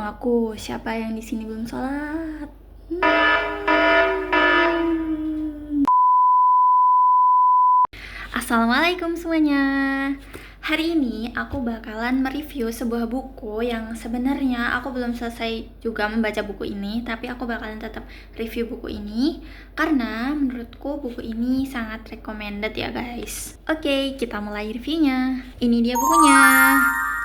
sama aku. Siapa yang di sini belum sholat? Assalamualaikum semuanya. Hari ini aku bakalan mereview sebuah buku yang sebenarnya aku belum selesai juga membaca buku ini, tapi aku bakalan tetap review buku ini karena menurutku buku ini sangat recommended ya guys. Oke, kita mulai reviewnya. Ini dia bukunya.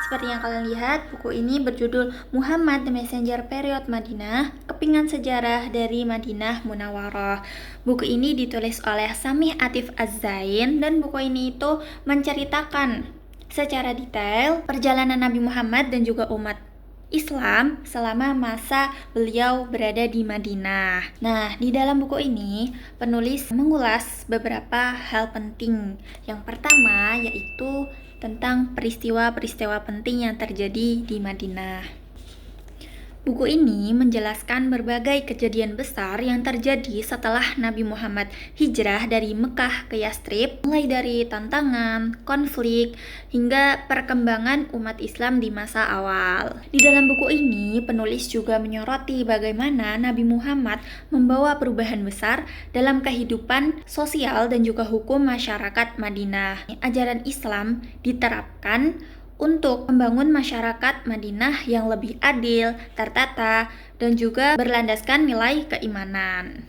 Seperti yang kalian lihat, buku ini berjudul Muhammad the Messenger Period Madinah, Kepingan Sejarah dari Madinah Munawwarah. Buku ini ditulis oleh Samih Atif Az-Zain dan buku ini itu menceritakan secara detail perjalanan Nabi Muhammad dan juga umat Islam selama masa beliau berada di Madinah. Nah, di dalam buku ini penulis mengulas beberapa hal penting. Yang pertama yaitu tentang peristiwa-peristiwa penting yang terjadi di Madinah. Buku ini menjelaskan berbagai kejadian besar yang terjadi setelah Nabi Muhammad hijrah dari Mekah ke Yastrib, mulai dari tantangan, konflik, hingga perkembangan umat Islam di masa awal. Di dalam buku ini, penulis juga menyoroti bagaimana Nabi Muhammad membawa perubahan besar dalam kehidupan sosial dan juga hukum masyarakat Madinah. Ajaran Islam diterapkan untuk membangun masyarakat Madinah yang lebih adil, tertata, dan juga berlandaskan nilai keimanan.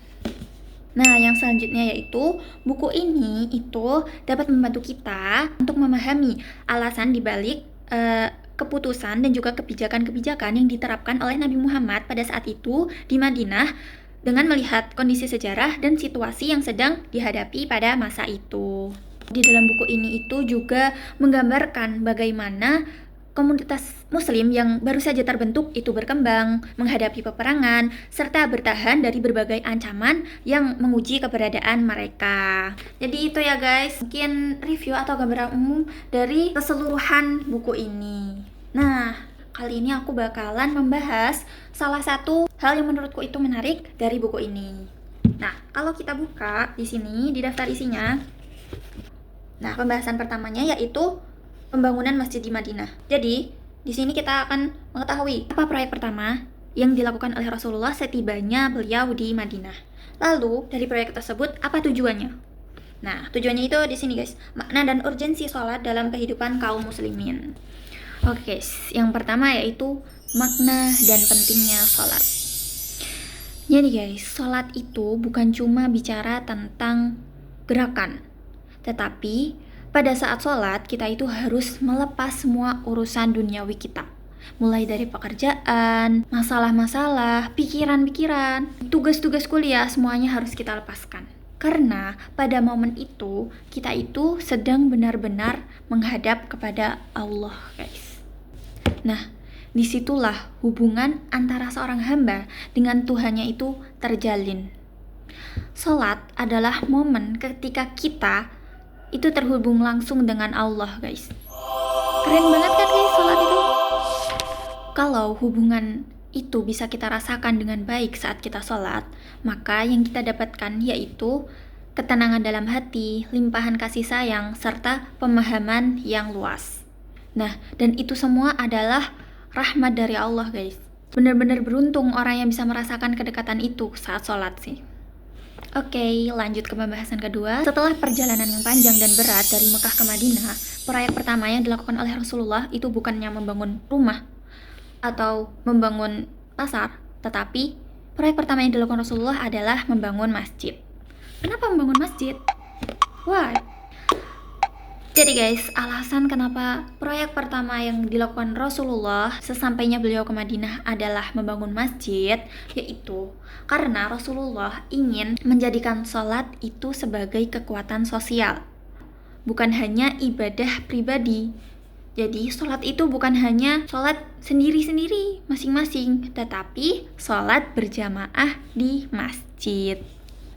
Nah, yang selanjutnya yaitu buku ini itu dapat membantu kita untuk memahami alasan dibalik keputusan dan juga kebijakan-kebijakan yang diterapkan oleh Nabi Muhammad pada saat itu di Madinah dengan melihat kondisi sejarah dan situasi yang sedang dihadapi pada masa itu. Di dalam buku ini itu juga menggambarkan bagaimana komunitas muslim yang baru saja terbentuk itu berkembang, menghadapi peperangan, serta bertahan dari berbagai ancaman yang menguji keberadaan mereka. Jadi itu ya guys, mungkin review atau gambaran umum dari keseluruhan buku ini. Nah, kali ini aku bakalan membahas salah satu hal yang menurutku itu menarik dari buku ini. Nah, kalau kita buka di sini di daftar isinya, nah, pembahasan pertamanya yaitu pembangunan masjid di Madinah. Jadi, di sini kita akan mengetahui apa proyek pertama yang dilakukan oleh Rasulullah setibanya beliau di Madinah. Lalu, dari proyek tersebut apa tujuannya? Nah, tujuannya itu di sini guys, makna dan urgensi sholat dalam kehidupan kaum muslimin. Oke, yang pertama yaitu makna dan pentingnya sholat. Jadi guys, sholat itu bukan cuma bicara tentang gerakan, tetapi pada saat sholat kita itu harus melepas semua urusan duniawi kita. Mulai dari pekerjaan, masalah-masalah, pikiran-pikiran, tugas-tugas kuliah, semuanya harus kita lepaskan. Karena pada momen itu, kita itu sedang benar-benar menghadap kepada Allah guys. Nah, disitulah hubungan antara seorang hamba dengan Tuhannya itu terjalin. Sholat adalah momen ketika kita itu terhubung langsung dengan Allah guys. Keren banget kan guys sholat itu? Kalau hubungan itu bisa kita rasakan dengan baik saat kita sholat, maka yang kita dapatkan yaitu ketenangan dalam hati, limpahan kasih sayang, serta pemahaman yang luas. Nah, dan itu semua adalah rahmat dari Allah guys. Benar-benar beruntung orang yang bisa merasakan kedekatan itu saat sholat sih. Oke, lanjut ke pembahasan kedua. Setelah perjalanan yang panjang dan berat dari Mekah ke Madinah, proyek pertama yang dilakukan oleh Rasulullah itu bukannya membangun rumah atau membangun pasar, tetapi proyek pertama yang dilakukan Rasulullah adalah membangun masjid. Kenapa membangun masjid? Why? Jadi guys, alasan kenapa proyek pertama yang dilakukan Rasulullah sesampainya beliau ke Madinah adalah membangun masjid, yaitu karena Rasulullah ingin menjadikan sholat itu sebagai kekuatan sosial, bukan hanya ibadah pribadi. Jadi sholat itu bukan hanya sholat sendiri-sendiri masing-masing, tetapi sholat berjamaah di masjid.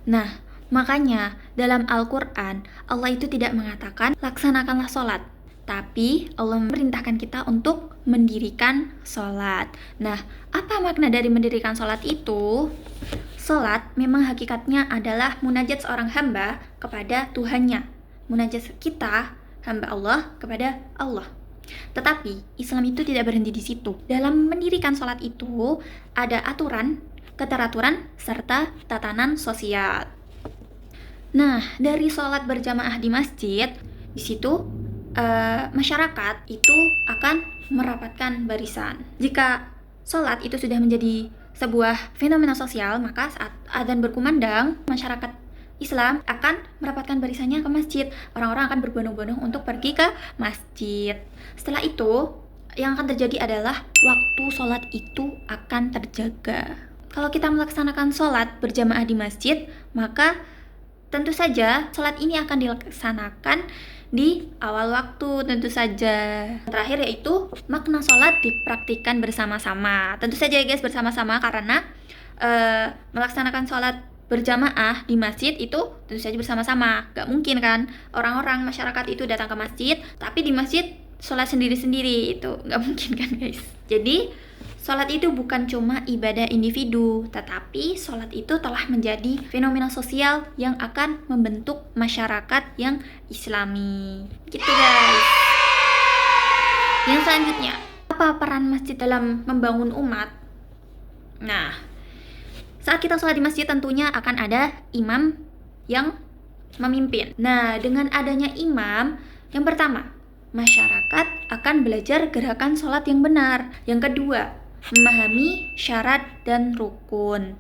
Nah, makanya dalam Al-Quran Allah itu tidak mengatakan laksanakanlah sholat, tapi Allah memerintahkan kita untuk mendirikan sholat. Nah, apa makna dari mendirikan sholat itu? Sholat memang hakikatnya adalah munajat seorang hamba kepada Tuhannya. Munajat kita, hamba Allah, kepada Allah. Tetapi Islam itu tidak berhenti di situ. Dalam mendirikan sholat itu ada aturan, keteraturan, serta tatanan sosial. Nah, dari sholat berjamaah di masjid, di situ masyarakat itu akan merapatkan barisan. Jika sholat itu sudah menjadi sebuah fenomena sosial, maka saat adzan berkumandang, masyarakat Islam akan merapatkan barisannya ke masjid. Orang-orang akan berbondong-bondong untuk pergi ke masjid. Setelah itu, yang akan terjadi adalah waktu sholat itu akan terjaga. Kalau kita melaksanakan sholat berjamaah di masjid, maka tentu saja sholat ini akan dilaksanakan di awal waktu tentu saja. Terakhir yaitu makna sholat dipraktikkan bersama-sama. Tentu saja ya guys, bersama-sama karena melaksanakan sholat berjamaah di masjid itu tentu saja bersama-sama. Gak mungkin kan orang-orang masyarakat itu datang ke masjid tapi di masjid sholat sendiri-sendiri, itu gak mungkin kan guys. Jadi sholat itu bukan cuma ibadah individu, tetapi sholat itu telah menjadi fenomena sosial yang akan membentuk masyarakat yang islami. Gitu guys. Yang selanjutnya, apa peran masjid dalam membangun umat? Nah, saat kita sholat di masjid tentunya akan ada imam yang memimpin. Nah, dengan adanya imam, yang pertama, masyarakat akan belajar gerakan sholat yang benar. Yang kedua, memahami syarat dan rukun.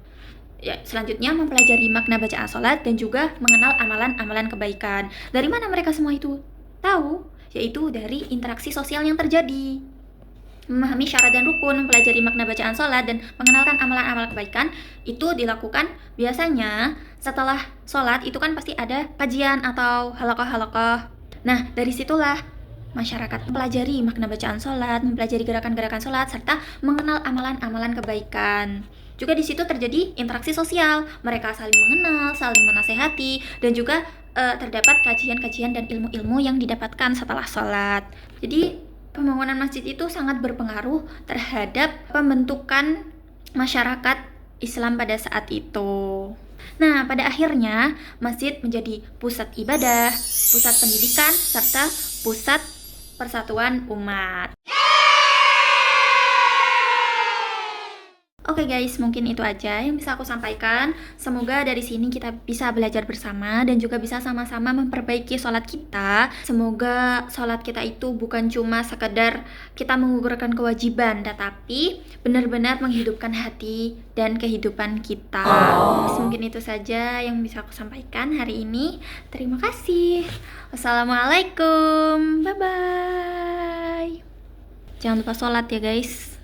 Ya, selanjutnya mempelajari makna bacaan sholat dan juga mengenal amalan-amalan kebaikan. Dari mana mereka semua itu tahu? Yaitu dari interaksi sosial yang terjadi. Memahami syarat dan rukun, mempelajari makna bacaan sholat, dan mengenalkan amalan-amalan kebaikan itu dilakukan biasanya setelah sholat. Itu kan pasti ada kajian atau halaqah-halaqah. Nah, dari situlah masyarakat mempelajari makna bacaan sholat, mempelajari gerakan-gerakan sholat, serta mengenal amalan-amalan kebaikan. Juga di situ terjadi interaksi sosial, mereka saling mengenal, saling menasehati, dan juga terdapat kajian-kajian dan ilmu-ilmu yang didapatkan setelah sholat. Jadi pembangunan masjid itu sangat berpengaruh terhadap pembentukan masyarakat Islam pada saat itu. Nah, pada akhirnya masjid menjadi pusat ibadah, pusat pendidikan, serta pusat persatuan umat. Oke guys, mungkin itu aja yang bisa aku sampaikan. Semoga dari sini kita bisa belajar bersama dan juga bisa sama-sama memperbaiki sholat kita. Semoga sholat kita itu bukan cuma sekedar kita menggugurkan kewajiban, tetapi benar-benar menghidupkan hati dan kehidupan kita. Mungkin itu saja yang bisa aku sampaikan hari ini. Terima kasih. Wassalamualaikum. Bye-bye. Jangan lupa sholat ya guys.